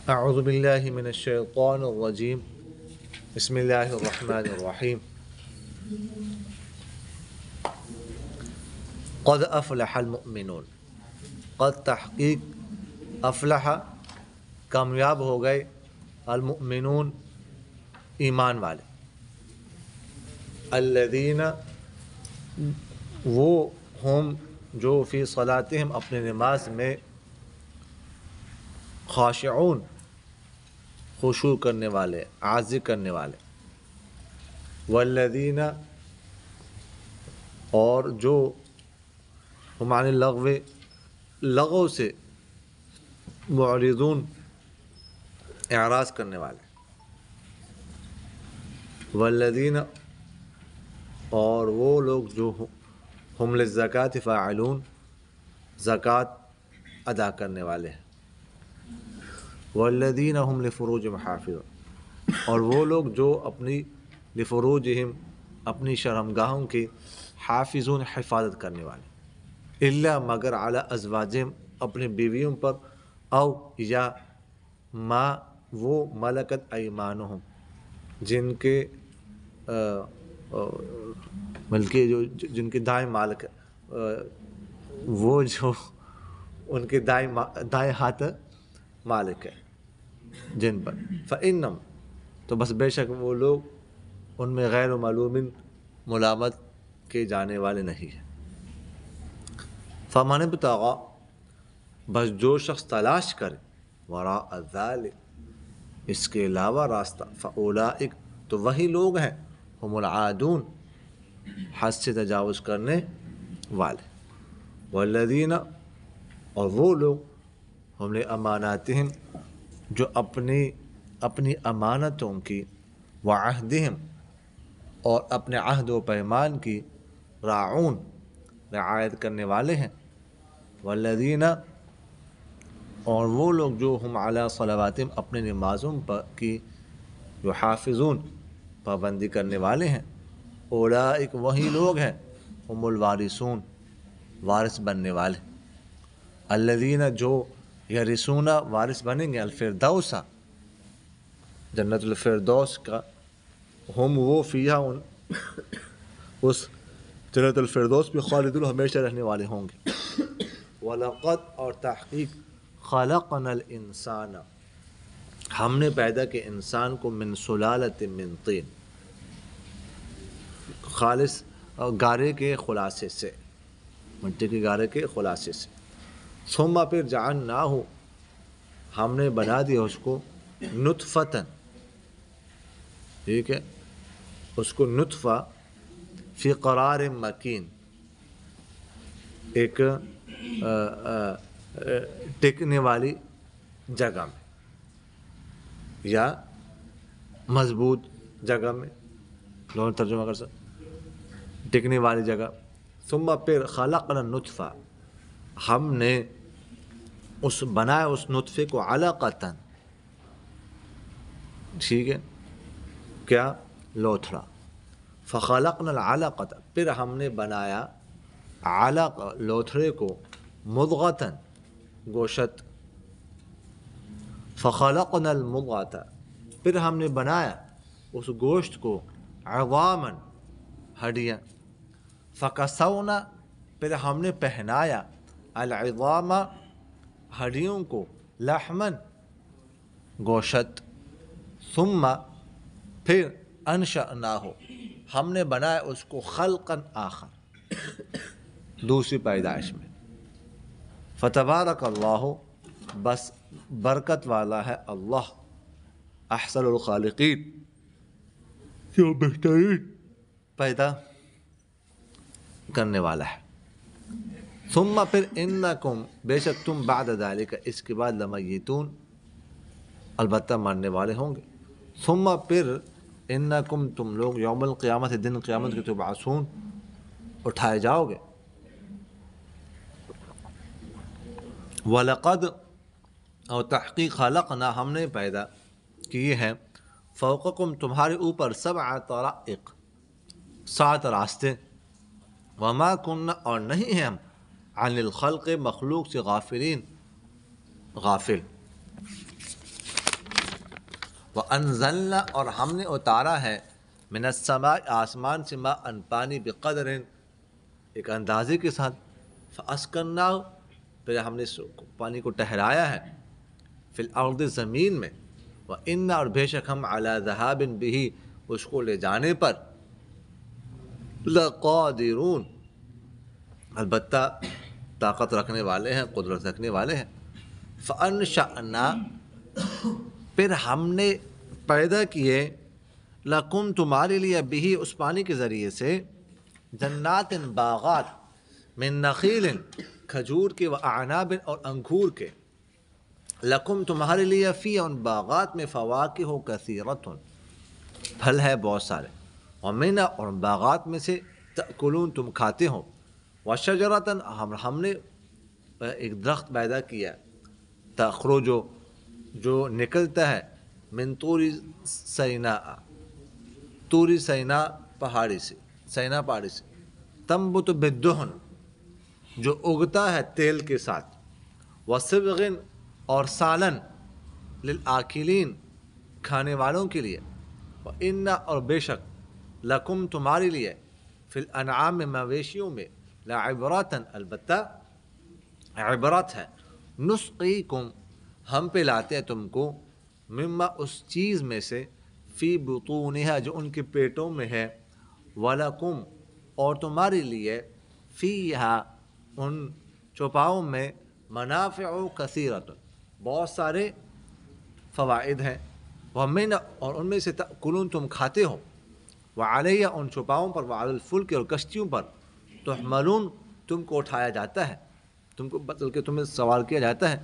اعوذ باللہ من الشیطان الرجیم بسم اللہ الرحمن الرحیم قد افلح المؤمنون قد تحقیق افلح کامیاب ہو گئے المؤمنون ایمان والے الذین وہ ہم جو فی صلاتہم اپنے نماز میں خاشعون خشوع کرنے والے عاجزی کرنے والے والذین اور جو ہم عن لغو سے معرضون اعراض کرنے والے والذین اور وہ لوگ جو ہم للزکاۃ فاعلون زکوٰۃ ادا کرنے والے ہیں والذین هم لفروجہم حافظون اور وہ لوگ جو اپنی لفروجہم اپنی شرمگاہوں کی حافظون حفاظت کرنے والے الا مگر علی ازواجہم اپنی بیویوں پر او یا ما وہ ملکت ایمانہم جن کے بلکہ جن کے دائیں مالک وہ جو ان کے دائیں ہاتھ مالک ہے جن پر فإنم تو بس بے شک وہ لوگ ان میں غیر معلوم ملامت کے جانے والے نہیں ہیں فمن ابتغى بس جو شخص تلاش کرے وراء ذلک اس کے علاوہ راستہ فاولئک تو وہی لوگ ہیں ہم العادون حد سے تجاوز کرنے والے والذین اور وہ لوگ ہم نے اماناتہم جو اپنی امانتوں کی وعہدہم اور اپنے عہد و پیمان کی راعون رعایت کرنے والے ہیں والذین اور وہ لوگ جو ہم علی صلواتہم اپنے نمازوں پر کی جو حافظون پابندی کرنے والے ہیں اولئک وہی لوگ ہیں ہم الوارثون وارث بننے والے الذین جو یرثون وارث بنیں گے الفردوس جنت الفردوس کا ہم وہ فیہا اس جنت الفردوس میں خالدون ہمیشہ رہنے والے ہوں گے وَلَقَدْ اور تحقیق خَلَقْنَا الْإِنسَانَ ہم نے پیدا کیا انسان کو من سلالۃ من طین خالص گارے کے خلاصے سے مٹی کے گارے کے خلاصے سے ثم پھر جعلناہ ہم نے بنا دیا اس کو نطفتن ٹھیک ہے اس کو نطفہ فی قرار مکین ایک ٹکنے والی جگہ میں یا مضبوط جگہ میں دونوں ترجمہ کر سکتے ٹکنے والی جگہ ثم پھر خلقنا النطفہ ہم نے بنایا اس نطفے کو علقتاً ٹھیک ہے کیا لوتھڑا فخلقنا العلقۃ پھر ہم نے بنایا علق لوتھڑے کو مضغۃً گوشت فخلقنا المضغۃ پھر ہم نے بنایا اس گوشت کو عظاماً ہڈیاں فکسونا پھر ہم نے پہنایا العظام ہڈیوں کو لحماً گوشت ثم پھر انشأناہ ہم نے بنایا اس کو خلقاً آخر دوسری پیدائش میں فتبارک اللہ بس برکت والا ہے اللہ احسن الخالقین جو بہترین پیدا کرنے والا ہے ثم پھر انکم بے شک تم بعد ذالک اس کے بعد لمیتون البتہ مرنے والے ہوں گے ثم پھر انکم تم لوگ یوم القیامت دن قیامت کے تبعثون اٹھائے جاؤ گے وَلَقَدْ اور تحقیق خلقنا ہم نے پیدا کیے ہیں فوقکم تمہارے اوپر سبع طرائق 7 راستے وما کننا اور نہیں ہیں ہم عن الخلق مخلوق سے غافل وَأَنزَلْنَا اور ہم نے اتارا ہے من السماء آسمان سے ماء پانی بقدر ایک اندازے کے ساتھ فَأَسْكَنَّاهُ پھر ہم نے پانی کو ٹھہرایا ہے فی الارض زمین میں وَإِنَّا اور بے شک ہم عَلَى ذَهَابٍ بِهِ اس کو لے جانے پر لَقَادِرُونَ البتہ طاقت رکھنے والے ہیں قدرت رکھنے والے ہیں فَأَنشَأْنَا پھر ہم نے پیدا کیے لَكُمْ تمہارے لیے بھی اس پانی کے ذریعے سے جنات باغات من نخیل کھجور کے وَأَعْنَابٍ اور انگور کے لَكُمْ تمہارے لیے فی ان باغات میں فواکہ کثیرۃ پھل ہے بہت سارے ومنھا اور باغات میں سے تأکلون تم کھاتے ہو وشجرۃ ہم نے ایک درخت پیدا کیا تخرج جو نکلتا ہے من طور سیناء طور سینا پہاڑی سے سینا پہاڑی سے تنبت بالدہن جو اگتا ہے تیل کے ساتھ وصبغ اور سالن للآکلین کھانے والوں کے لیے وَإِنَّ اور بے شک لکم تمہارے لیے فی الانعام مویشیوں میں لعبرۃ البتہ عبرت ہے نسقیکم ہم پلاتے ہیں تم کو مما اس چیز میں سے فی بطونہا جو ان کے پیٹوں میں ہے ولکم اور تمہارے لیے فیہا ان چوپاؤں میں منافع کثیرۃ بہت سارے فوائد ہیں ومن اور ان میں سے تأکلون تم کھاتے ہو وعلیہ ان چوپاؤں پر وعلی الفلک اور کشتیوں پر تحملون تم کو اٹھایا جاتا ہے تم کو بدل کے تمہیں سوال کیا جاتا ہے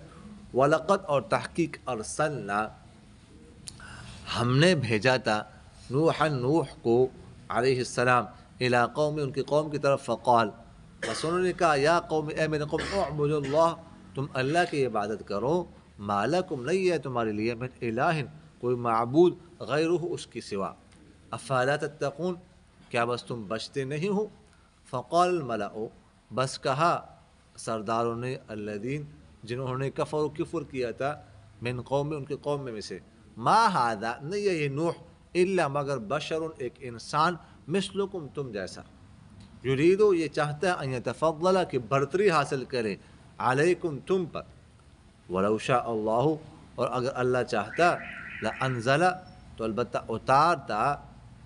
وَلَقَدْ اور تحقیق ارسلنا ہم نے بھیجا تھا نوح کو علیہ السلام الی قوم ان کی قوم کی طرف فقال بس انہوں نے کہا یا قوم اے میرے قوم اعبدوا اللہ تم اللہ کی عبادت کرو ما لکم نہیں ہے تمہارے لیے من الہ کوئی معبود غیرہ اس کی سوا افلا تتقون کیا بس تم بچتے نہیں ہو فقال الملأ بس کہا سرداروں نے الذین جنہوں نے کفر کیا تھا من قوم ان کے قوم میں سے ما ھذا نہیں ہے یہ نوح الا مگر بشر ایک انسان مثلکم تم جیسا یریدو یہ چاہتا ہے ان یتفضل کہ برتری حاصل کرے علیکم تم پر ولو شاء اللہ اور اگر اللہ چاہتا لانزل تو البتہ اتارتا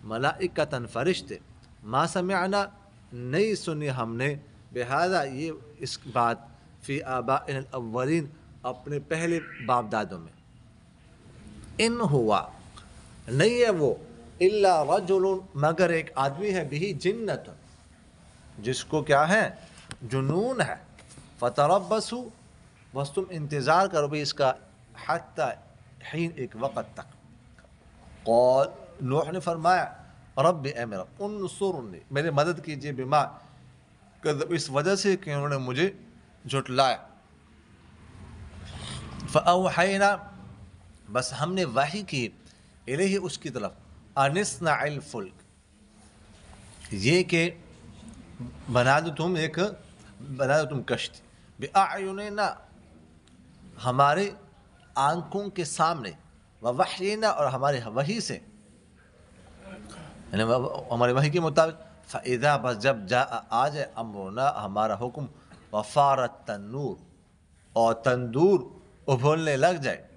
ملائکۃ فرشتے ما سمعنا نہیں سنی ہم نے بہذا یہ اس بات فی آبائنا الاولین اپنے پہلے باپ دادوں میں ان ہوا نہیں ہے وہ الا رجل مگر ایک آدمی ہے بھی جنت جس کو کیا ہے جنون ہے فتربصوا بس تم انتظار کرو بھی اس کا حتی حین ایک وقت تک قال نوح نے فرمایا رب اے میرا انصرنی میری مدد کیجئے بما اس وجہ سے کہ انہوں نے مجھے جھٹلایا فاوحینا بس ہم نے وحی کی الیہ اس کی طرف ان اصنع الفلک یہ کہ بنا دو تم کشتی باعیننا ہمارے آنکھوں کے سامنے ووحینا اور ہمارے وحی سے یعنی ہمارے وحی کے مطابق فاذا بس جب جاء آ جائے امرنا ہمارا حکم وفارت تنور اور تندور ابھولنے لگ جائے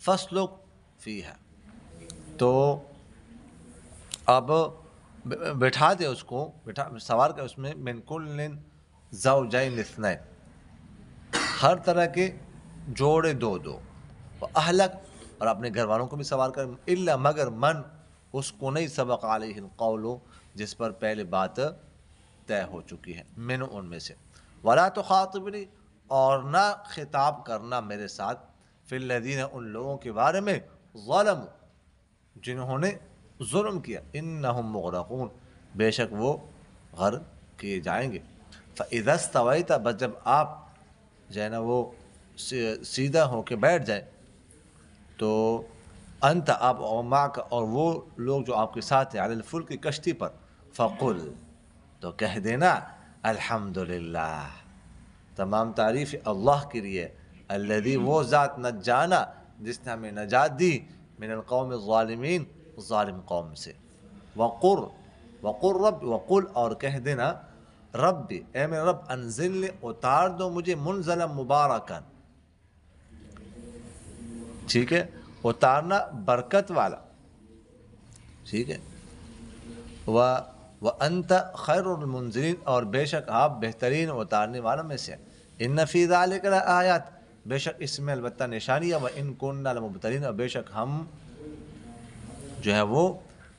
فاسلک فیہا تو اب بٹھا دے اس کو سوار کر اس میں من کل زوجین اثنین ہر طرح کے جوڑے دو اہلک اور اپنے گھر والوں کو بھی سوار کر الا مگر من اس کو نہیں سبق علیہ القول جس پر پہلے بات طے ہو چکی ہے من ان میں سے ولا تخاطبنی اور نہ خطاب کرنا میرے ساتھ فی الذین ان لوگوں کے بارے میں ظلم جنہوں نے ظلم کیا انہم مغرقون بے شک وہ غرق کیے جائیں گے فاذا استویت بس جب آپ جو ہے نا وہ سیدھا ہو کے بیٹھ جائیں تو انت آپ معک اور وہ لوگ جو آپ کے ساتھ ہیں علی الفلک کی کشتی پر فقل تو کہہ دینا الحمدللہ تمام تعریف اللہ کے لیے الذی وہ ذات نجانا جس نے ہمیں نجات دی من القوم الظالمین، ظالم قوم سے. وقر رب، وقل اور کہہ دینا رب، اے میرے رب، انزل اتار دو مجھے منزلا مبارکن، ٹھیک ہے، اتارنا برکت والا، ٹھیک ہے. وانت خیر المنزلین، اور بے شک آپ بہترین اتارنے والوں میں سے. ان فی ذلک لآیات، بے شک اس میں البتہ نشانی ہے. وان کننا لمبتلین، اور بے شک ہم جو ہے وہ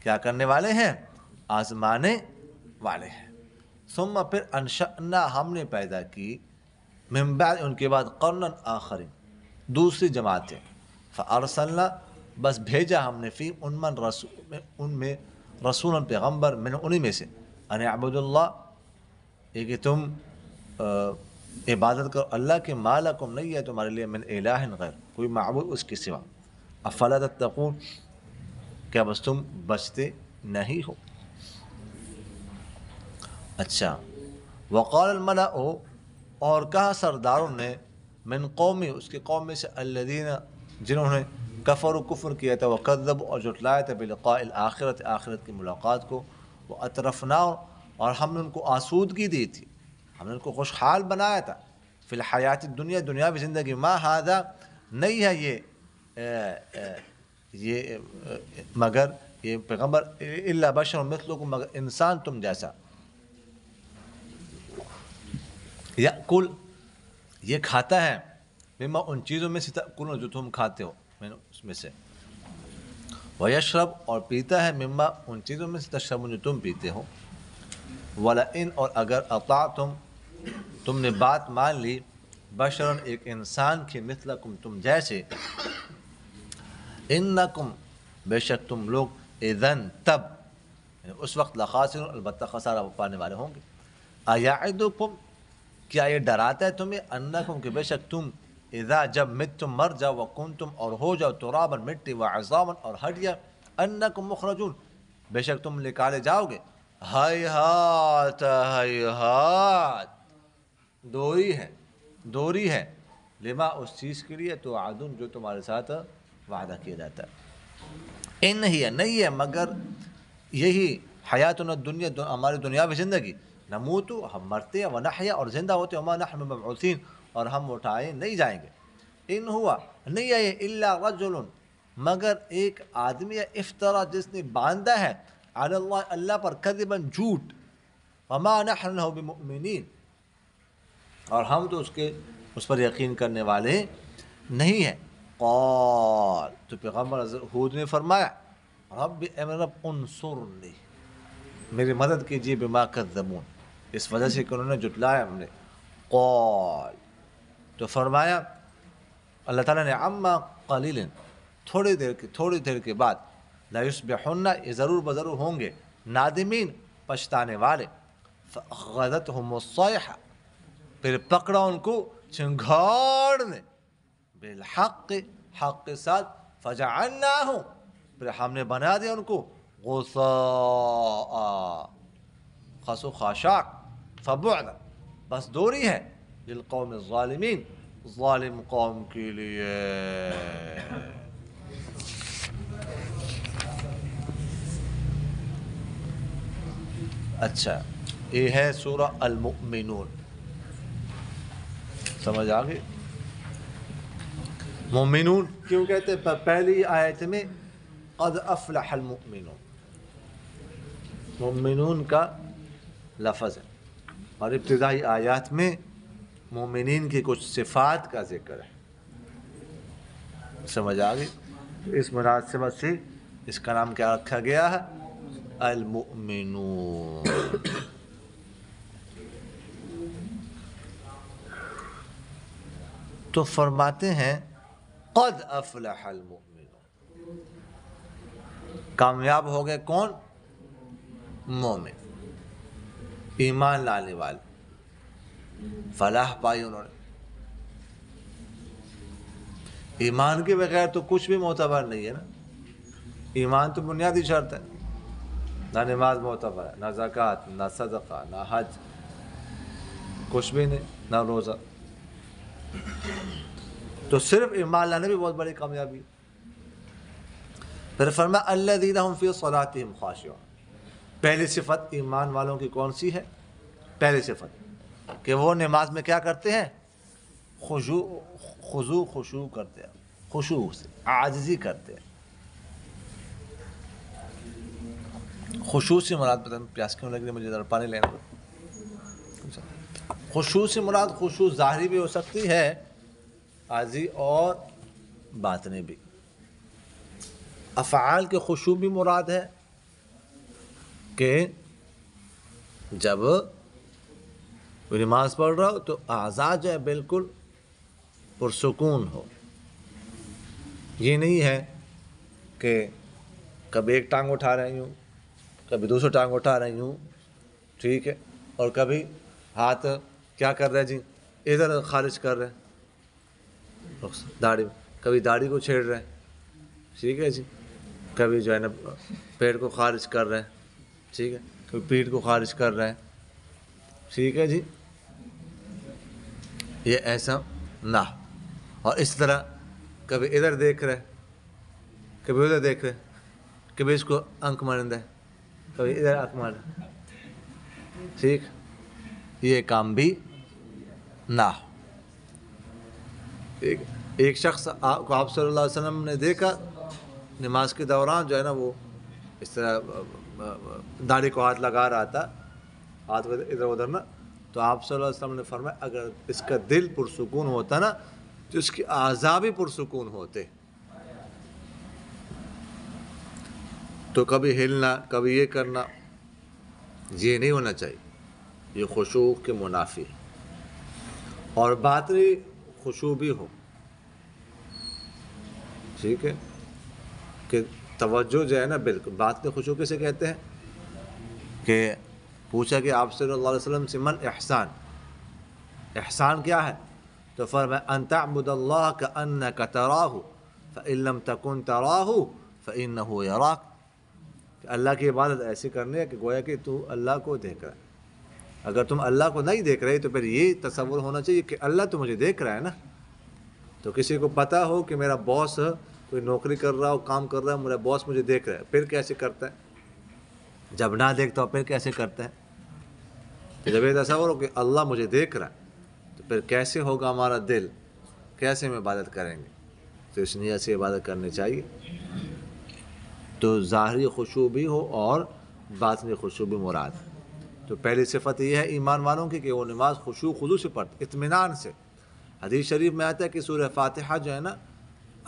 کیا کرنے والے ہیں، آزمانے والے ہیں. ثم پھر انشأنا، ہم نے پیدا کی، من بعد ان کے بعد، قرنا آخرین، دوسری جماعتیں. فارسلنا، بس بھیجا ہم نے، فی ان میں رسول پیغمبر، من انہی میں سے، ان اعبدوا اللہ، یہ کہ تم عبادت کرو اللہ کے، ما لکم، نہیں ہے تمہارے لیے، من الہ غیر، کوئی معبود اس کے سوا، افلا تتقون، کیا بس تم بچتے نہیں ہو. اچھا. وقال الملأ، اور کہا سرداروں نے، من قومی، اس کے قوم میں سے، الذین، جنہوں نے کفر و کفر کیا تھا، وکذبوا، اور جھٹلایا تھا، بلقاء الآخرت، آخرت کی ملاقات کو، واترفنا، اور ہم نے ان کو آسودگی دی تھی، ہم نے ان کو خوشحال بنایا تھا، فی الحیات الدنیا، دنیاوی زندگی، ما ھذا، نہیں ہے یہ مگر یہ پیغمبر، الا بشر مثلکم، مگر انسان تم جیسا، یأکل، یہ کھاتا ہے، مما، ان چیزوں میں سے، تأکلون، جو تم کھاتے ہو، اس میں سے، ویشرب، اور پیتا ہے، مما، ان چیزوں میں سے، تشربون، جو تم پیتے ہو. ولئن، اور اگر، اطعتم، تم نے بات مان لی، بشرن، ایک انسان کی، مثلکم، تم جیسے، انکم، بے شک تم لوگ، اذن، تب، یعنی اس وقت، لخاسرون، البتہ خسارہ پانے والے ہوں گے. ایعدکم، کیا یہ ڈراتا ہے تمہیں، انکم، کہ بے شک تم، اذا، جب متم، مر جاؤ، وکنتم، اور ہو جاؤ، ترابا، مٹی، وعظاما، اور ہڈیاں، انکم مخرجون، بے شک تم نکالے جاؤ گے. ہیہات ہیہات، دوری ہے، لما، اس چیز کے لیے، توعدون، جو تمہارے ساتھ وعدہ کیا جاتا ہے. ان ہی، نہیں ہے مگر یہی، حیاتنا الدنیا، ہماری دنیاوی زندگی، نموتو، ہم مرتے ہیں، ونحیا، اور زندہ ہوتے ہیں، وما نحن مبعوثین، اور ہم اٹھائے نہیں جائیں گے. ان ہوا، نہیں ہے یہ، الا رجل، مگر ایک آدمی ہے، افترا، جس نے باندھا ہے، علی اللہ، اللہ پر، کذبا، جھوٹ، وما نحن له بمؤمنین، اور ہم تو اس پر یقین کرنے والے نہیں ہیں. قال، تو پیغمبر ہود نے فرمایا، رب، اے میرے رب، انصرنی، میری مدد کیجیے، بما کذبون، اس وجہ سے کہ انہوں نے جھٹلایا ہم نے. قال، تو فرمایا اللہ تعالیٰ نے، عما قلیل، تھوڑی دیر کے بعد، لا یصبحن، یہ ضرور بضرور ہوں گے، نادمین، پچھتانے والے. فاخذتهم الصیحہ، پھر پکڑا ان کو چنگھاڑ نے، بالحق، حق کے ساتھ، فجعلناہم، پھر ہم نے بنا دیا ان کو، غثاء، خس و خاشاک، فبعدا، بس دوری ہے، للقوم الظالمین، ظالم قوم کے لیے. اچھا، یہ ہے سورہ المؤمنون، سمجھ آگئی. مومنون کیوں کہتے ہیں؟ پہلی آیت میں قد افلح المؤمنون، مومنون کا لفظ ہے، اور ابتدائی آیات میں مومنین کی کچھ صفات کا ذکر ہے. سمجھ آگئی. اس مناسبت سے اس کا نام کیا رکھا گیا ہے؟ المؤمنون. تو فرماتے ہیں قد افلح المؤمنون، کامیاب ہو گئے کون؟ مومن، ایمان لانے والے، فلاح پائی انہوں نے. ایمان کے بغیر تو کچھ بھی معتبر نہیں ہے نا. ایمان تو بنیادی شرط ہے. نہ نماز معتبر ہے، نہ زکوٰۃ، نہ صدقہ، نہ حج، کچھ بھی نہیں، نہ روزہ. تو صرف ایمان لانے بھی بہت بڑی کامیابی ہے. پھر فرمایا الذین هم فی صلاتهم خاشعون. پہلی صفت ایمان والوں کی کون سی ہے؟ پہلی صفت کہ وہ نماز میں کیا کرتے ہیں؟ خشوع کرتے ہیں، خشوع سے عاجزی کرتے ہیں. خشوع سے مراد پتہ نہیں پیاس کیوں لگ رہی ہے مجھے، ذرا پانی لینا. خشوع سے مراد خشوع ظاہری بھی ہو سکتی ہے، عاجزی، اور باطنی بھی. افعال کے خشوع بھی مراد ہے کہ جب کوئی نماز پڑھ رہا ہو تو اعضاء جو ہے بالکل پرسکون ہو. یہ نہیں ہے کہ کبھی ایک ٹانگ اٹھا رہی ہوں، کبھی دوسرا ٹانگ اٹھا رہی ہوں، ٹھیک ہے، اور کبھی ہاتھ کیا کر رہے جی ادھر خارج کر رہے ہیں داڑھی، کبھی داڑھی کو چھیڑ رہے ہیں، ٹھیک ہے جی، کبھی جو ہے نا پیٹ کو خارج کر رہے ہیں، ٹھیک ہے، کبھی پیٹھ کو خارج کر رہے ہیں، ٹھیک ہے جی. یہ ایسا نہ. اور اس طرح کبھی ادھر دیکھ رہے، کبھی ادھر دیکھ رہے، کبھی اس کو آنکھ مارند ہے، کبھی ادھر آنکھ مارند، ٹھیک. یہ کام بھی نہ. ایک شخص آپ صلی اللہ علیہ وسلم نے دیکھا نماز کے دوران جو ہے نا وہ اس طرح داڑھی کو ہاتھ لگا رہا تھا، ہاتھ ادھر ادھر نا، تو آپ صلی اللہ علیہ وسلم نے فرمایا اگر اس کا دل پرسکون ہوتا نا تو اس کی اعضاء بھی پرسکون ہوتے. تو کبھی ہلنا، کبھی یہ کرنا، یہ نہیں ہونا چاہیے. یہ خشوع کے منافی ہے. اور باطنی خشوع بھی ہو، ٹھیک ہے، کہ توجہ جو ہے نا بالکل. باطنی خشوع کسے کہتے ہیں؟ کہ پوچھا کہ آپ صلی اللہ علیہ وسلم سے من احسان، احسان کیا ہے؟ تو فرمایا ان تعبد اللہ کأنک تراہ فإن لم تکن تراہ فإنہ یراک. کہ اللہ کی عبادت ایسی کرنی ہے کہ گویا کہ تو اللہ کو دیکھ رہا ہے. اگر تم اللہ کو نہیں دیکھ رہے تو پھر یہ تصور ہونا چاہیے کہ اللہ تو مجھے دیکھ رہا ہے نا. تو کسی کو پتہ ہو کہ میرا باس کوئی نوکری کر رہا ہو، کام کر رہا ہے، میرا باس مجھے دیکھ رہا ہے، پھر کیسے کرتا ہے؟ جب نہ دیکھتا ہو پھر کیسے کرتا ہے؟ تو جب یہ تصور ہو کہ اللہ مجھے دیکھ رہا ہے تو پھر کیسے ہوگا ہمارا دل، کیسے ہم عبادت کریں گے؟ تو اس نیت سے عبادت کرنی چاہیے. تو ظاہری خشوع بھی ہو اور باطنی خشوع بھی مراد. تو پہلی صفت یہ ہے ایمان والوں کی کہ وہ نماز خشوع خضوع سے پڑھتے، اطمینان سے. حدیث شریف میں آتا ہے کہ سورہ فاتحہ جو ہے نا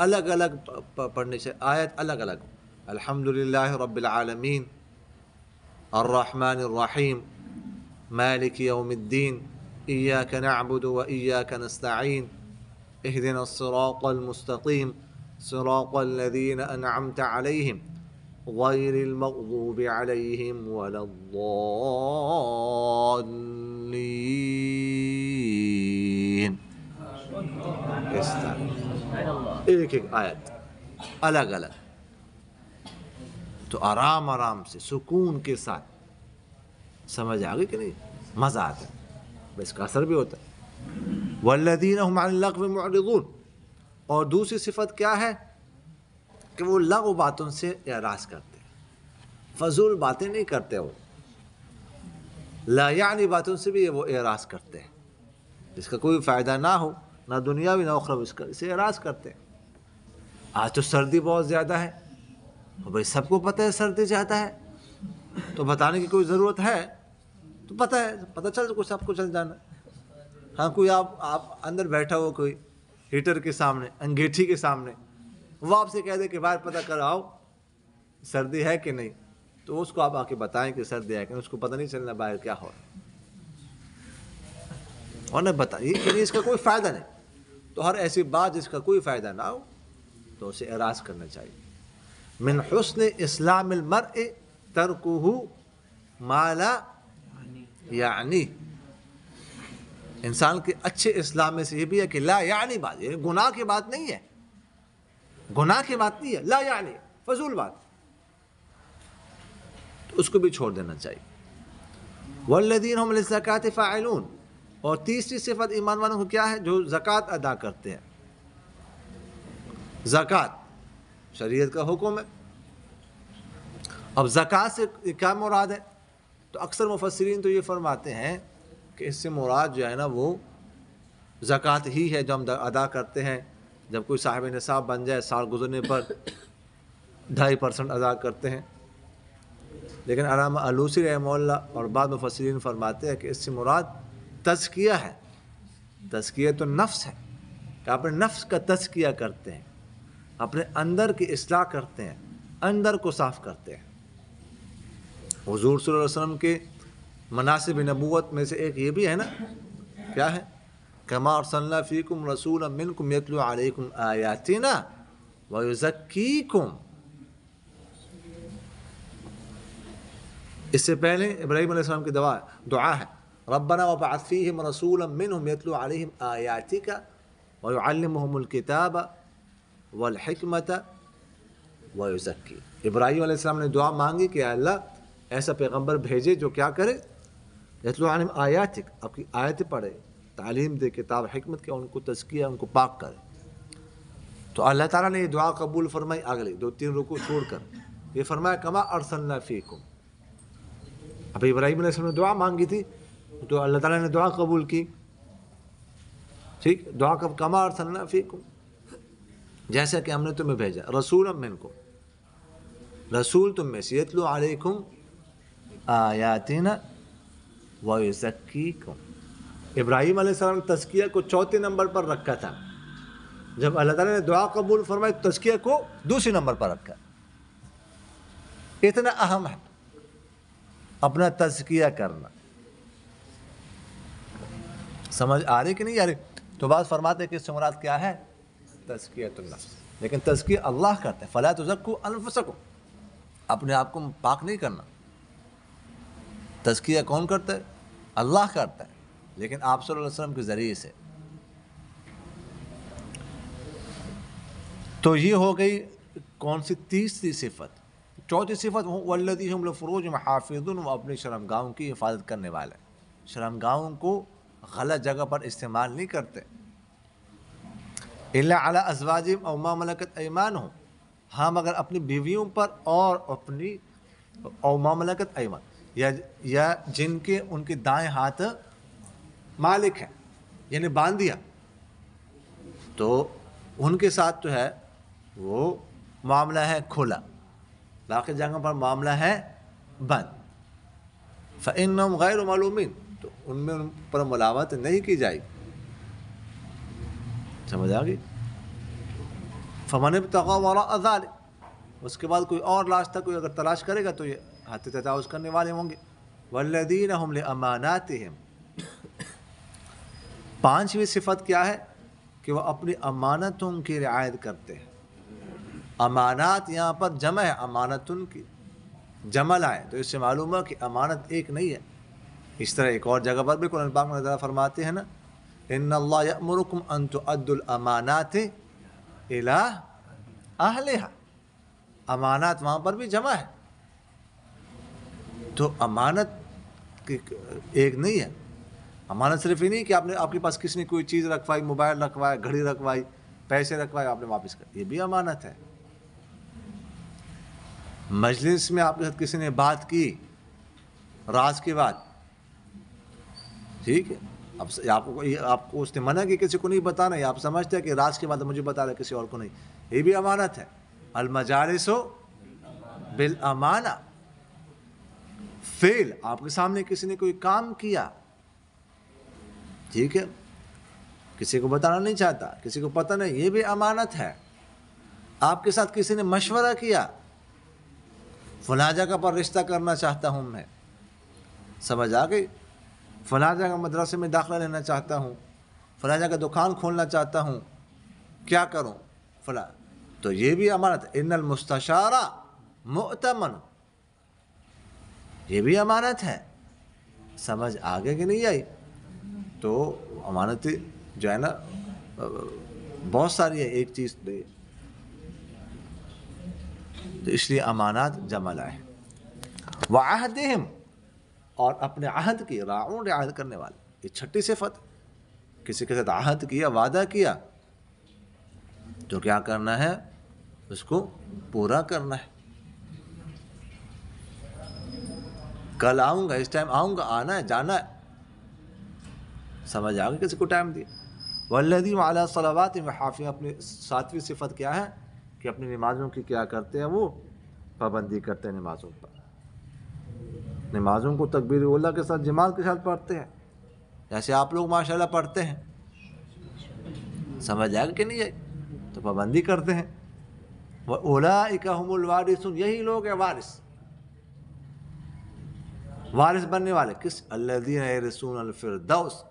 الگ الگ پڑھنے سے، آیت الگ الگ. الحمدللہ رب العالمین، الرحمن الرحیم، مالک یوم الدین، ایاک نعبد و ایاک نستعین، اہدنا الصراط المستقیم، صراط الذین انعمت علیہم غیر المغضوب علیہم ولا الضالین. اس طرح ایک ایک آیت الگ الگ. تو آرام آرام سے سکون کے ساتھ سمجھ آ گئی کہ نہیں؟ مزہ آتا ہے، اس کا اثر بھی ہوتا ہے. والذین هم عن اللغو معرضون. اور دوسری صفت کیا ہے؟ کہ وہ لغو باتوں سے اعراض کرتے ہیں، فضول باتیں نہیں کرتے. وہ لا یعنی باتوں سے بھی وہ اعراض کرتے ہیں، جس کا کوئی فائدہ نہ ہو، نہ دنیاوی نہ اخروی، اس کا اسے اعراض کرتے ہیں. آج تو سردی بہت زیادہ ہے، بھائی سب کو پتہ ہے سردی زیادہ ہے، تو بتانے کی کوئی ضرورت ہے؟ تو پتہ ہے، پتہ چل کو سب کو چل جانا. ہاں کوئی آپ اندر بیٹھا ہو کوئی ہیٹر کے سامنے، انگیٹھی کے سامنے، وہ آپ سے کہہ دے کہ باہر پتہ کر آؤ سردی ہے کہ نہیں، تو اس کو آپ آ کے بتائیں کہ سردی ہے کہ نہیں. اس کو پتہ نہیں چلنا باہر کیا ہو رہا ہے، اور نہ بتائیے کہ نہیں، اس کا کوئی فائدہ نہیں. تو ہر ایسی بات جس کا کوئی فائدہ نہ ہو تو اسے اعراض کرنا چاہیے. من حسن اسلام المرء ترکہ ما لا یعنی. انسان کے اچھے اسلام میں سے یہ بھی ہے کہ لا یعنی بات، یہ گناہ کی بات نہیں ہے، گناہ کی بات نہیں ہے، لا یعنی فضول بات، تو اس کو بھی چھوڑ دینا چاہیے. والذین هم للزکاة فاعلون. اور تیسری صفت ایمان والوں کو کیا ہے؟ جو زکوٰۃ ادا کرتے ہیں. زکوٰۃ شریعت کا حکم ہے، اب زکوٰۃ سے کیا مراد ہے؟ تو اکثر مفسرین تو یہ فرماتے ہیں کہ اس سے مراد جو ہے نا وہ زکوٰۃ ہی ہے جو ہم ادا کرتے ہیں جب کوئی صاحب نصاب بن جائے، سال گزرنے پر 2.5% ادا کرتے ہیں. لیکن علامہ آلوسی رحمہ اللہ اور بعض مفسرین فرماتے ہیں کہ اس سے مراد تزکیہ ہے، تزکیہ تو نفس ہے کہ اپنے نفس کا تزکیہ کرتے ہیں، اپنے اندر کی اصلاح کرتے ہیں، اندر کو صاف کرتے ہیں. حضور صلی اللہ علیہ وسلم کے مناسب نبوت میں سے ایک یہ بھی ہے نا، کیا ہے؟ کما ارسلنا فیکم رسولا منکم یتلو علیکم آیاتنا ویزکیکم. اس سے پہلے ابراہیم علیہ السلام کی دعا ہے ربنا وابعث فیہم رسولا منہم یتلو علیہم آیاتک ویعلمہم الکتاب والحکمت ویزکی. ابراہیم علیہ السلام نے دعا مانگی کہ اللہ ایسا پیغمبر بھیجے جو کیا کرے، یتلو علیہم آیاتک، آپ کی آیتیں پڑھے، تعلیم دے، کتاب حکمت کے، ان کو تزکیہ، ان کو پاک کرے. تو اللہ تعالیٰ نے یہ دعا قبول فرمائی. اگلے 2-3 رکوع چھوڑ کر یہ فرمایا کما ارسلنا فیکم. اب ابراہیم علیہ السلام نے دعا مانگی تھی تو اللہ تعالیٰ نے دعا قبول کی. ٹھیک، دعا کب؟ کما ارسلنا فیکم، جیسا کہ ہم نے تمہیں بھیجا. رسولا منکم، رسول تم میں سے، یتلو علیکم آیاتنا ویزکیکم. ابراہیم علیہ السلام نے تزکیہ کو 4 نمبر پر رکھا تھا، جب اللہ تعالیٰ نے دعا قبول فرمائی تزکیہ کو 2 نمبر پر رکھا. اتنا اہم ہے اپنا تزکیہ کرنا. سمجھ آ رہی کہ نہیں آ رہی؟ تو بعض فرماتے ہیں کہ اس سے مراد کیا ہے؟ تزکیۃ النفس. لیکن تزکیہ اللہ کرتا ہے. فلا تزکوا انفسکم، اپنے آپ کو پاک نہیں کرنا. تزکیہ کون کرتا ہے؟ اللہ کرتا ہے، لیکن آپ صلی اللہ علیہ وسلم کے ذریعے سے. تو یہ ہو گئی کون سی؟ تیسری صفت. چوتھی صفت والذی هم لفروجہم حافظون، وہ اپنی شرمگاہوں کی حفاظت کرنے والے. شرمگاہوں کو غلط جگہ پر استعمال نہیں کرتے. الا علی ازواجہم او ما ملکت ایمانہم، ہاں مگر اپنی بیویوں پر اور اپنی او ما ملکت ایمان، یا جن کے ان کے دائیں ہاتھ مالک ہیں، یعنی باندیا، تو ان کے ساتھ تو ہے وہ معاملہ ہے کھلا، باقی جگہ پر معاملہ ہے بند. فإنہم غیر معلومین، تو ان میں ان پر ملاوت نہیں کی جائے گی. سمجھ آ گئی؟ فمن ابتغى وراء ذلك، اس کے بعد کوئی اور راستہ کوئی اگر تلاش کرے گا تو یہ حد تجاوز کرنے والے ہوں گے. والذین هم لاماناتہم، 5ویں صفت کیا ہے؟ کہ وہ اپنی امانتوں کی رعایت کرتے ہیں. امانات یہاں پر جمع ہے، امانتن کی جمع لائے تو اس سے معلوم ہے کہ امانت ایک نہیں ہے. اس طرح ایک اور جگہ پر بھی قرآن پاک میں اللہ فرماتے ہیں نا، ان اللہ یأمرکم ان تؤدوا الامانات الی اہلہا. امانات وہاں پر بھی جمع ہے. تو امانت ایک نہیں ہے. امانت صرف ہی نہیں کہ آپ کے پاس کسی نے کوئی چیز رکھوائی، موبائل رکھوایا، گھڑی رکھوائی، پیسے رکھوائے، آپ نے واپس کر، یہ بھی امانت ہے. مجلس میں آپ کے ساتھ کسی نے بات کی، راز کی بات، ٹھیک ہے، اب آپ کو اس نے منع کہ کسی کو نہیں بتانا، یا آپ سمجھتے ہیں کہ راز کی بات مجھے بتا رہا ہے کسی اور کو نہیں، یہ بھی امانت ہے. المجالس بالامانہ. فعل، آپ کے سامنے کسی نے کوئی کام کیا، ٹھیک ہے، کسی کو بتانا نہیں چاہتا، کسی کو پتہ نہیں، یہ بھی امانت ہے. آپ کے ساتھ کسی نے مشورہ کیا، فلاں جگہ پر رشتہ کرنا چاہتا ہوں میں، سمجھ آ گئی، فلاں جگہ مدرسے میں داخلہ لینا چاہتا ہوں، فلاں جگہ دکان کھولنا چاہتا ہوں، کیا کروں فلاں، تو یہ بھی امانت ہے. ان المستشار مؤتمن، یہ بھی امانت ہے. سمجھ آگے کہ نہیں آئی؟ تو امانت جو ہے نا بہت ساری ہے، ایک چیز نہیں، تو اس لیے امانات جمع لائے. وعہدہم، اور اپنے عہد کی، راعون عہد کرنے والے، یہ 6ٹھی صفت. کسی کے ساتھ عہد کیا، وعدہ کیا، تو کیا کرنا ہے؟ اس کو پورا کرنا ہے. کل آؤں گا، اس ٹائم آؤں گا، آنا ہے، جانا ہے. سمجھ آ گئی کسی کو ٹائم دیا. والذین علی صلواتہم یحافظون، اپنی ساتویں صفت کیا ہے کہ اپنی نمازوں کی کیا کرتے ہیں، وہ پابندی کرتے ہیں نمازوں پر. نمازوں کو تکبیر اولیٰ کے ساتھ جماعت کے ساتھ پڑھتے ہیں، جیسے آپ لوگ ماشاءاللہ پڑھتے ہیں. سمجھ آئے کہ نہیں آئی؟ تو پابندی کرتے ہیں. وَأُولَٰئِكَ هُمُ الْوَارِثُونَ، یہی لوگ ہیں وارث، وارث بننے والے. کس؟ الَّذِينَ يَرِثُونَ الْفِرْدَوْسَ،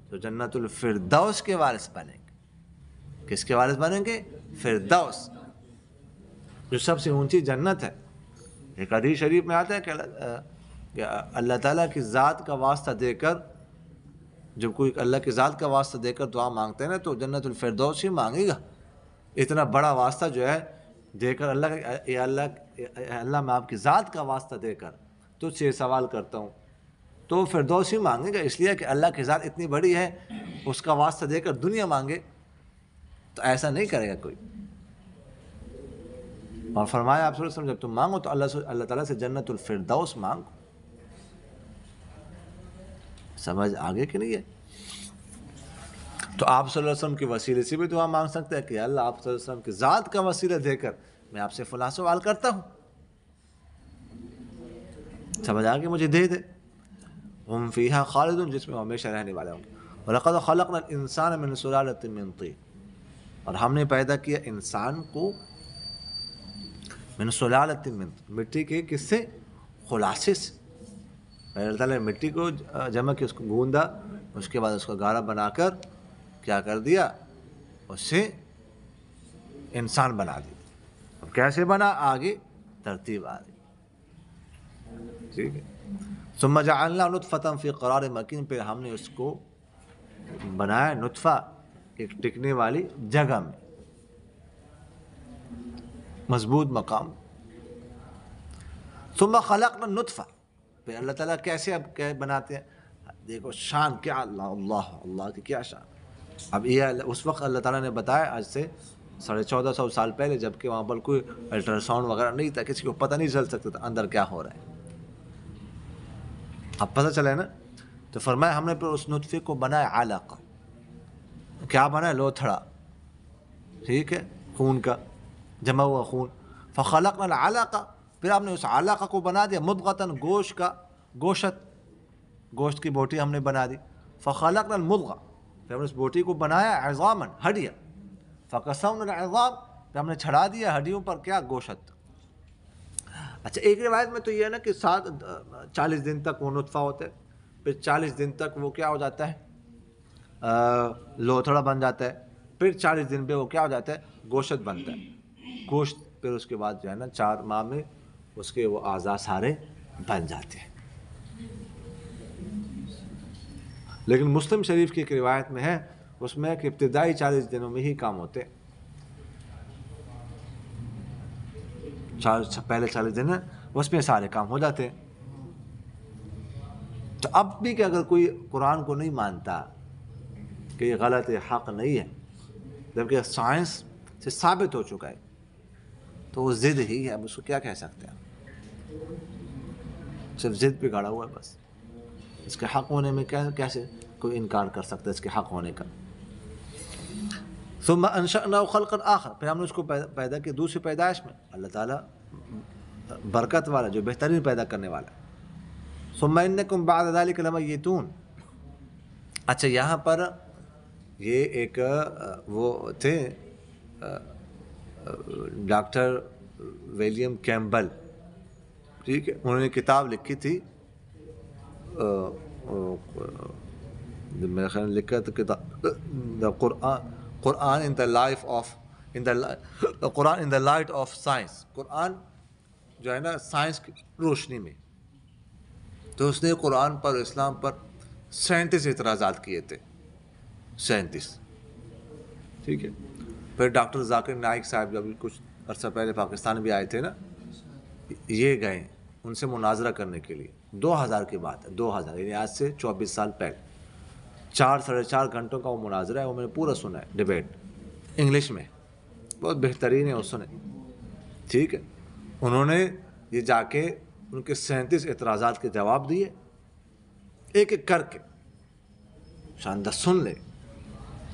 تو جنت الفردوس کے وارث بنیں گے. کس کے وارث بنیں گے؟ فردوس، جو سب سے اونچی جنت ہے. ایک حدیث شریف میں آتا ہے کہ اللہ تعالیٰ کی ذات کا واسطہ دے کر، جب کوئی اللہ کی ذات کا واسطہ دے کر دعا مانگتے ہیں نا تو جنت الفردوس ہی مانگے گا. اتنا بڑا واسطہ جو ہے دے کر اللہ اے اللہ میں آپ کی ذات کا واسطہ دے کر تجھ سے سوال کرتا ہوں، تو فردوس ہی مانگے گا. اس لیے کہ اللہ کی ذات اتنی بڑی ہے، اس کا واسطہ دے کر دنیا مانگے تو ایسا نہیں کرے گا کوئی. اور فرمایا آپ صلی اللہ علیہ وسلم جب تم مانگو تو اللہ تعالیٰ سے جنت الفردوس مانگو. سمجھ آگے کہ نہیں ہے؟ تو آپ صلی اللہ علیہ وسلم کے وسیلے سے بھی دعا مانگ سکتے ہیں کہ اللہ آپ صلی اللہ علیہ وسلم کی ذات کا وسیلہ دے کر میں آپ سے فلاں سوال کرتا ہوں، سمجھ آگے مجھے دے دے. ہم فیہا خالدون، جس میں ہمیشہ رہنے والے ہوں گے. وَلَقَدْ خَلَقْنَا الْإِنسَانَ مِنْ سُلَالَةٍ مِّن طِينٍ، اور ہم نے پیدا کیا انسان کو من سلالۃ من، مٹی کے کس سے؟ خلاصے سے. اللہ تعالیٰ نے مٹی کو جمع کیا، اس کو گوندا، اس کے بعد اس کو گاڑا بنا کر کیا کر دیا، اس سے انسان بنا دیا. اب کیسے بنا؟ آگے ترتیب آ گئی. ٹھیک ہے. ثم جعلنا نطفۃ فی قرار مکین، پھر ہم نے اس کو بنایا نطفہ ایک ٹکنے والی جگہ میں، مضبوط مقام. ثم خلقنا النطفہ، پھر اللہ تعالیٰ کیسے اب بناتے ہیں، دیکھو شان کیا اللہ کی کیا شان. اب یہ اس وقت اللہ تعالیٰ نے بتایا آج سے 1450 سال پہلے، جب کہ وہاں پر کوئی الٹرا ساؤنڈ وغیرہ نہیں تھا، کسی کو پتہ نہیں چل سکتا تھا اندر کیا ہو رہا ہے. اب پتہ چلا ہے نا. تو فرمایا ہم نے پھر اس نطفے کو بنایا علقہ، کیا بنا ہے؟ لوتھڑا. ٹھیک ہے، خون کا جمع ہوا خون. فخلقنا العلقہ، پھر ہم نے اس علقہ کو بنا دیا مضغۃ، گوشت کا، گوشت کی بوٹی ہم نے بنا دی. فخلقنا المضغہ، پھر ہم نے اس بوٹی کو بنایا عظاما، ہڈیاں. فقسمنا العظام، پھر ہم نے چھڑا دیا ہڈیوں پر کیا؟ گوشت. اچھا، ایک روایت میں تو یہ ہے نا کہ 40 دن تک وہ نطفہ ہوتا ہے، پھر 40 دن تک وہ کیا ہو جاتا ہے؟ لوتھڑا بن جاتا ہے. پھر 40 دن پہ وہ کیا ہو جاتا ہے؟ گوشت بنتا ہے. گوشت پھر اس کے بعد جو ہے نا 4 ماہ میں اس کے وہ اعضاء سارے بن جاتے ہیں. لیکن مسلم شریف کی ایک روایت میں ہے، اس میں کہ ابتدائی 40 دنوں میں ہی کام ہوتے ہیں. پہلے 40 دن ہیں اس میں سارے کام ہو جاتے ہیں. تو اب بھی کہ اگر کوئی قرآن کو نہیں مانتا کہ یہ غلط ہے، حق نہیں ہے، جبکہ سائنس سے ثابت ہو چکا ہے، تو وہ ضد ہی ہے. اب اس کو کیا کہہ سکتے ہیں؟ صرف ضد پہ گاڑا ہوا ہے بس. اس کے حق ہونے میں کیسے کوئی انکار کر سکتا ہے اس کے حق ہونے کا. ثم انشأناه خلقا آخر، پھر ہم نے اس کو پیدا کیا دوسری پیدائش میں. اللہ تعالیٰ برکت والا، جو بہترین پیدا کرنے والا. ثم انکم بعد ذلک لمیتون. اچھا، یہاں پر یہ ایک وہ تھے ڈاکٹر ولیم کیمبل، ٹھیک ہے، انہوں نے کتاب لکھی تھی، میرے خیال لکھا تھا کتاب Quran in the life of Quran in the light of science. Quran جو ہے نا سائنس کی روشنی میں. تو اس نے قرآن پر، اسلام پر 37 اعتراضات کیے تھے. 37. ٹھیک ہے. پھر ڈاکٹر ذاکر نائک صاحب جب کچھ عرصہ پہلے پاکستان بھی آئے تھے نا، یہ گئے ان سے مناظرہ کرنے کے لیے. 2000 کی بات ہے، 2000 یعنی آج سے 24 سال پہلے. 4-4.5 گھنٹوں کا وہ مناظرہ ہے، وہ میں نے پورا سنا ہے، ڈیبیٹ انگلش میں، بہت بہترین ہے، وہ سنے. ٹھیک ہے. انہوں نے یہ جا کے ان کے 37 اعتراضات کے جواب دیے ایک ایک کر کے. شاندار، سن لے،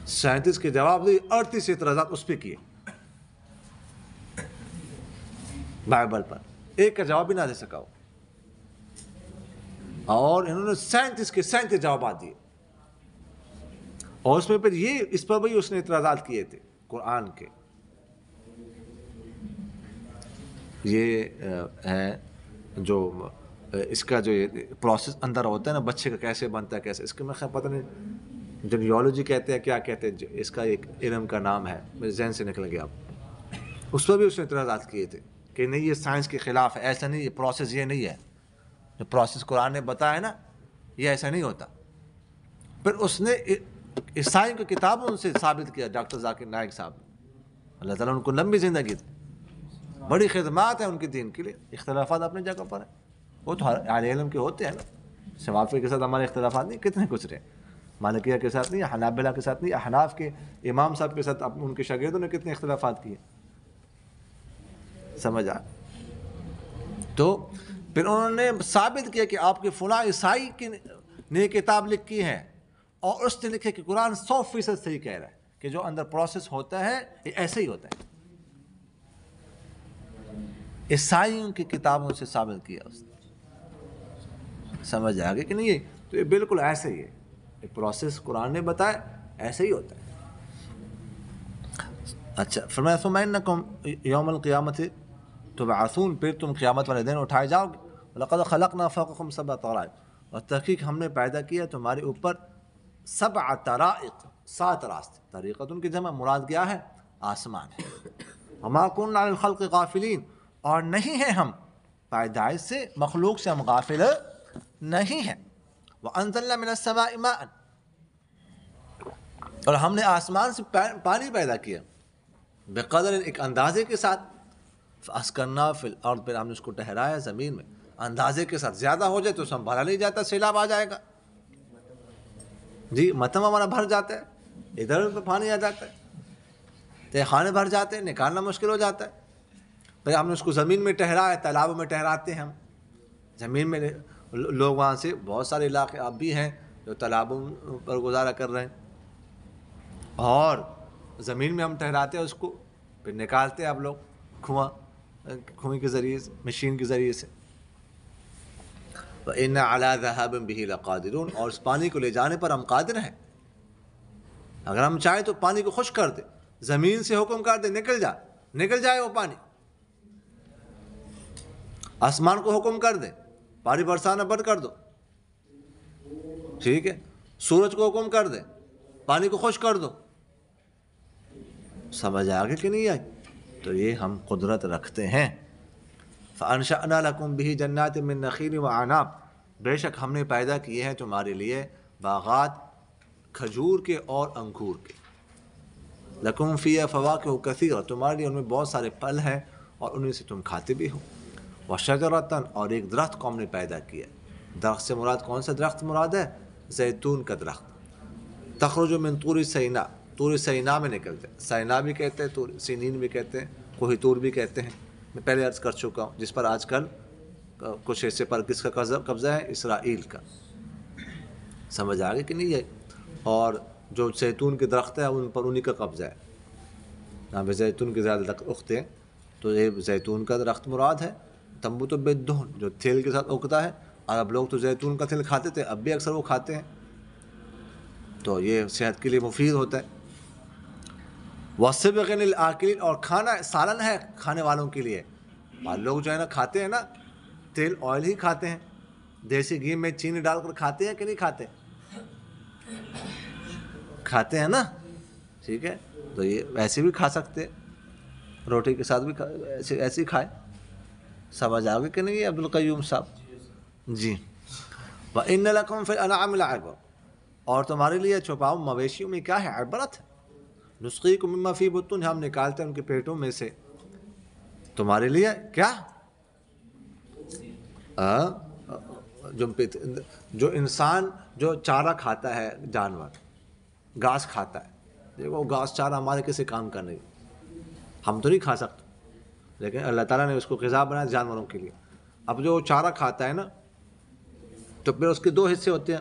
37 کے جواب دیے، 38 اعتراضات اس پہ کیے بائبل پر، ایک کا جواب بھی نہ دے سکا وہ. اور انہوں نے 37 کے 37 جوابات دیے. اور اس میں پھر یہ اس پر بھی اس نے اعتراضات کیے تھے قرآن کے. یہ ہے جو اس کا جو پروسیس اندر ہوتا ہے نا بچے کا کیسے بنتا ہے کیسے، اس کے میں خیر پتہ نہیں جنیالوجی کہتے ہیں کیا کہتے ہیں، اس کا ایک علم کا نام ہے، میرے ذہن سے نکل گیا. اس پر بھی اس نے اعتراضات کیے تھے کہ نہیں یہ سائنس کے خلاف ہے، ایسا نہیں، یہ پروسیس یہ نہیں ہے، جو پروسیس قرآن نے بتایا ہے نا یہ ایسا نہیں ہوتا. پھر اس نے عیسائی کی کتابوں ان سے ثابت کیا، ڈاکٹر ذاکر نائک صاحب، اللہ تعالیٰ ان کو لمبی زندگی دی، بڑی خدمات ہیں ان کے دین کے لیے. اختلافات اپنی جگہ پر ہیں، وہ تو اہل علم کے ہوتے ہیں نا. شوافی کے ساتھ ہمارے اختلافات نہیں، کتنے کچھ رہے، مالکیہ کے ساتھ نہیں، حنابلہ کے ساتھ نہیں، احناف کے امام صاحب کے ساتھ ان کے شاگردوں نے کتنے اختلافات کیے. سمجھ آ. تو پھر انہوں نے ثابت کیا کہ آپ کے فلاں عیسائی کی نے کتاب لکھی ہے اور اس نے لکھے کہ قرآن 100% صحیح کہہ رہا ہے کہ جو اندر پروسیس ہوتا ہے یہ ایسے ہی ہوتا ہے. عیسائیوں کی کتابوں سے ثابت کیا اس نے. سمجھ آ گئی کہ نہیں؟ یہ تو یہ بالکل ایسے ہی ہے، یہ پروسیس قرآن نے بتایا ایسے ہی ہوتا ہے. اچھا فرمایا ثم انکم یوم القیامت تبعثون، پھر تم قیامت والے دن اٹھائے جاؤ گے. لقد خلقنا فوقکم سبع طرائق، اور تحقیق ہم نے پیدا کیا تمہارے اوپر 7 طرائق، 7 راستے. طریقت ان کی جمع مراد کیا ہے؟ آسمان ہے. وما كنا عن الخلق غافلین، اور نہیں ہیں ہم پیدائش سے، مخلوق سے ہم غافل نہیں ہیں. وانزلنا من السماء ماء، اور ہم نے آسمان سے پانی پیدا کیا، بقدر، ایک اندازے کے ساتھ. فاسکننا فی الارض، پھر ہم نے اس کو ٹھہرایا زمین میں اندازے کے ساتھ. زیادہ ہو جائے تو سنبھالا نہیں جاتا، سیلاب آ جائے گا. جی متم ہمارا بھر جاتا ہے، ادھر پانی آ جاتا ہے، تہخانے بھر جاتے ہیں، نکالنا مشکل ہو جاتا ہے. پھر ہم نے اس کو زمین میں ٹھہرایا، تالابوں میں ٹھہراتے ہیں ہم زمین میں. لوگ وہاں سے بہت سارے علاقے اب بھی ہیں جو تالابوں پر گزارا کر رہے ہیں، اور زمین میں ہم ٹھہراتے ہیں اس کو، پھر نکالتے ہیں اب لوگ کنویں کے ذریعے سے، مشین کے ذریعے سے. وَإِنَّ عَلَىٰ ذَهَابٍ بِهِ لَقَادِرُونَ، اور اس پانی کو لے جانے پر ہم قادر ہیں. اگر ہم چاہیں تو پانی کو خشک کر دیں، زمین سے حکم کر دیں نکل جائے وہ پانی. آسمان کو حکم کر دیں پانی برسانا بند کر دو، ٹھیک ہے. سورج کو حکم کر دیں پانی کو خشک کر دو. سمجھ آگے کہ نہیں آئی؟ تو یہ ہم قدرت رکھتے ہیں. فَأَنشَأْنَا لَكُمْ بِهِ جَنَّاتٍ مِّن نَخِيلٍ وَأَعْنَابٍ، بے شک ہم نے پیدا کیے ہیں تمہارے لیے باغات کھجور کے اور انگور کے. لَكُمْ فِيهَا فَوَاكِهُ كَثِيرَةٌ، تمہارے لیے ان میں بہت سارے پھل ہیں اور انہیں سے تم کھاتے بھی ہو. وَشَجَرَةً، اور ایک درخت کو ہم نے پیدا کیا. درخت سے مراد کون سا درخت مراد ہے؟ زیتون کا درخت. تخرج من طور سینا، طور سینا میں نکلتے ہیں. سینا بھی کہتے ہیں، طور سینین بھی کہتے ہیں، کوہ طور بھی کہتے ہیں. میں پہلے عرض کر چکا ہوں، جس پر آج کل کچھ حصے پر کس کا قبضہ ہے؟ اسرائیل کا. سمجھ آ گئی کہ نہیں ہے؟ اور جو زیتون کے درخت ہیں ان پر انہی کا قبضہ ہے. یہاں پہ زیتون کے زیادہ اگتے ہیں تو یہ زیتون کا درخت مراد ہے. تنبت بالدہن، جو تیل کے ساتھ اگتا ہے. عرب لوگ تو زیتون کا تیل کھاتے تھے، اب بھی اکثر وہ کھاتے ہیں، تو یہ صحت کے لیے مفید ہوتا ہے. وَصِبْغٍ لِلْآكِلِينَ، اور کھانا سالن ہے کھانے والوں کے لیے. اور لوگ جو ہے نا کھاتے ہیں نا تیل آئل ہی کھاتے ہیں، دیسی گھی میں چینی ڈال کر کھاتے ہیں کہ نہیں کھاتے؟ کھاتے ہیں نا، ٹھیک ہے. تو یہ ویسے بھی کھا سکتے، روٹی کے ساتھ بھی ایسے ہی کھائے. سمجھ آگے کہ نہیں عبد القیوم صاحب؟ جی. وَإِنَّ لَكُمْ فِي الْأَنْعَامِ لَعِبْرَةً، اور تمہارے لیے چھپاؤ مویشیوں میں کیا ہے؟ عبرت ہے. نُسْقِيكُم مِّمَّا فِي بُطُونِهَا، ہم نکالتے ہیں ان کے پیٹوں میں سے تمہارے لیے کیا؟ جو انسان جو چارہ کھاتا ہے، جانور گھاس کھاتا ہے، دیکھو گھاس چارہ ہمارے کسی کام کا نہیں، ہم تو نہیں کھا سکتے، لیکن اللہ تعالیٰ نے اس کو غذا بنایا جانوروں کے لیے. اب جو چارہ کھاتا ہے نا تو پھر اس کے دو حصے ہوتے ہیں،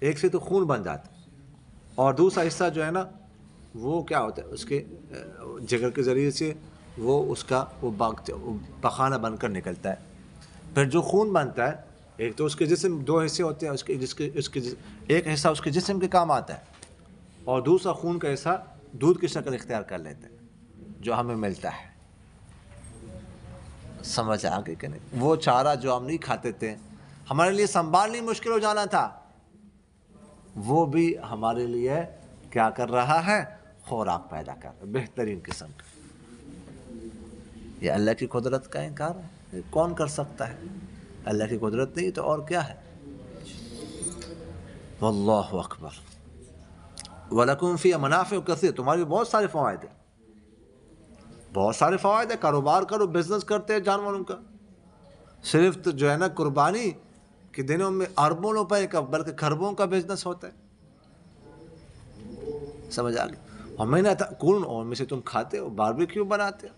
ایک سے تو خون بن جاتا ہے اور دوسرا حصہ جو ہے نا وہ کیا ہوتا ہے اس کے جگر کے ذریعے سے وہ اس کا وہ پخانہ بن کر نکلتا ہے. پھر جو خون بنتا ہے ایک تو اس کے جسم، دو حصے ہوتے ہیں اس کے ایک حصہ اس کے جسم کے کام آتا ہے اور دوسرا خون کا حصہ دودھ کی شکل اختیار کر لیتا ہے جو ہمیں ملتا ہے. سمجھ آ گئی کہ نہیں؟ وہ چارہ جو ہم نہیں کھاتے تھے، ہمارے لیے سنبھالنی مشکل ہو جانا تھا، وہ بھی ہمارے لیے کیا کر رہا ہے؟ خوراک پیدا کر رہا ہے بہترین قسم کا. یہ اللہ کی قدرت کا انکار ہے؟ یہ کون کر سکتا ہے؟ اللہ کی قدرت نہیں تو اور کیا ہے؟ واللہ اکبر. وَلَكُمْ فِيهَا مَنَافِعُ كَثِيرَةٌ، تمہاری بہت سارے فوائد ہیں، بہت سارے فوائد ہیں. کاروبار کرو، بزنس کرتے ہیں جانوروں کا. صرف تو جو ہے نا قربانی کے دنوں میں اربوں روپے کا بلکہ کھربوں کا بزنس ہوتا ہے. سمجھ آ گئی؟ ہمیں نہ کون اور میں سے تم کھاتے ہو، باربیکیو بناتے ہو،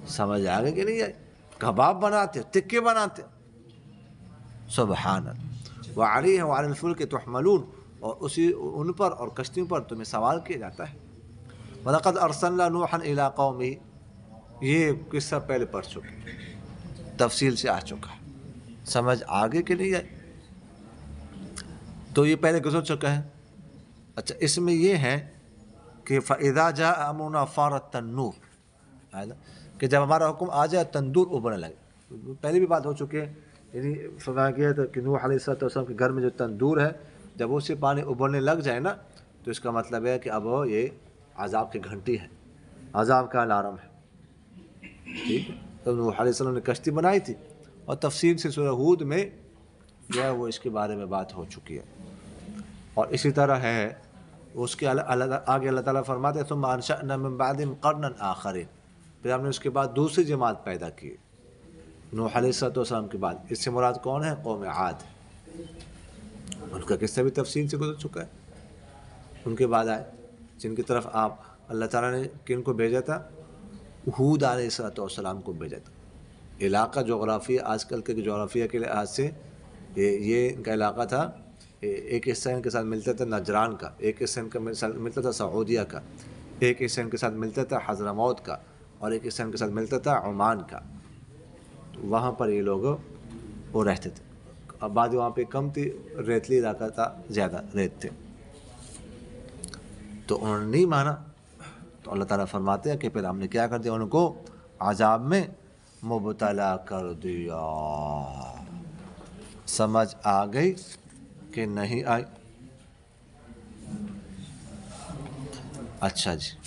سمجھ آ گئی کہ نہیں آئی؟ کباب بناتے ہو، ٹکے بناتے ہو. سبحان اللہ. وعلیہ وعلی الفلک تحملون، اور اسی ان پر اور کشتیوں پر تمہیں سوار کیا جاتا ہے. وَلَقَدْ أَرْسَلْنَا نُوحًا إِلَىٰ قَوْمِهِ، یہ قصہ پہلے پڑھ چکے، تفصیل سے آ چکا ہے. سمجھ آگے کہ نہیں آئی؟ تو یہ پہلے گزر چکا ہے. اچھا اس میں یہ ہے کہ فَإِذَا جَاءَ أَمْرُنَا فَارَ التَّنُّورُ، کہ جب ہمارا حکم آ جائے تندور ابلنے لگے. پہلے بھی بات ہو چکی ہے، یعنی فرمایا گیا تھا کہ نوح علیہ السلام کے گھر میں جو تندور ہے جب اس سے پانی ابلنے لگ جائے نا تو اس کا مطلب ہے کہ اب یہ عذاب کی گھنٹی ہے، عذاب کا الارم ہے. ٹھیک ہے. تو نوح علیہ السلام نے کشتی بنائی تھی اور تفصیل سے سورہ ہود میں جو ہے وہ اس کے بارے میں بات ہو چکی ہے. اور اسی طرح ہے اس کے آگے اللہ تعالیٰ فرماتے ہیں ثم انشأنا من بعدهم قرنا آخرین، پھر ہم نے اس کے بعد دوسری جماعت پیدا کی نوح علیہ السلام کے بعد. اس سے مراد کون ہے؟ قوم عاد. ان کا قصہ بھی تفصیل سے گزر چکا ہے. ان کے بعد آئے جن کی طرف آپ اللہ تعالیٰ نے کن کو بھیجا تھا؟ ہود علیہ السلام کو بھیجا تھا. علاقہ جغرافیہ آج کل کے جغرافیہ کے لحاظ سے یہ ان کا علاقہ تھا. ایک حصہ ان کے ساتھ ملتا تھا نجران کا، ایک حصہ ان کا ملتا تھا سعودیہ کا، ایک حصہ ان کے ساتھ ملتا تھا حضرموت کا، اور ایک حصہ ان کے ساتھ ملتا تھا عمان کا. وہاں پر یہ لوگ وہ رہتے تھے. آبادی وہاں پہ کم تھی، ریتلی علاقہ تھا، زیادہ ریت تھے. تو انہوں نے نہیں مانا تو اللہ تعالیٰ فرماتے ہیں کہ پھر ہم نے کیا کر دیا؟ ان کو عذاب میں مبتلا کر دیا. سمجھ آ گئی کہ نہیں آئی؟ اچھا جی.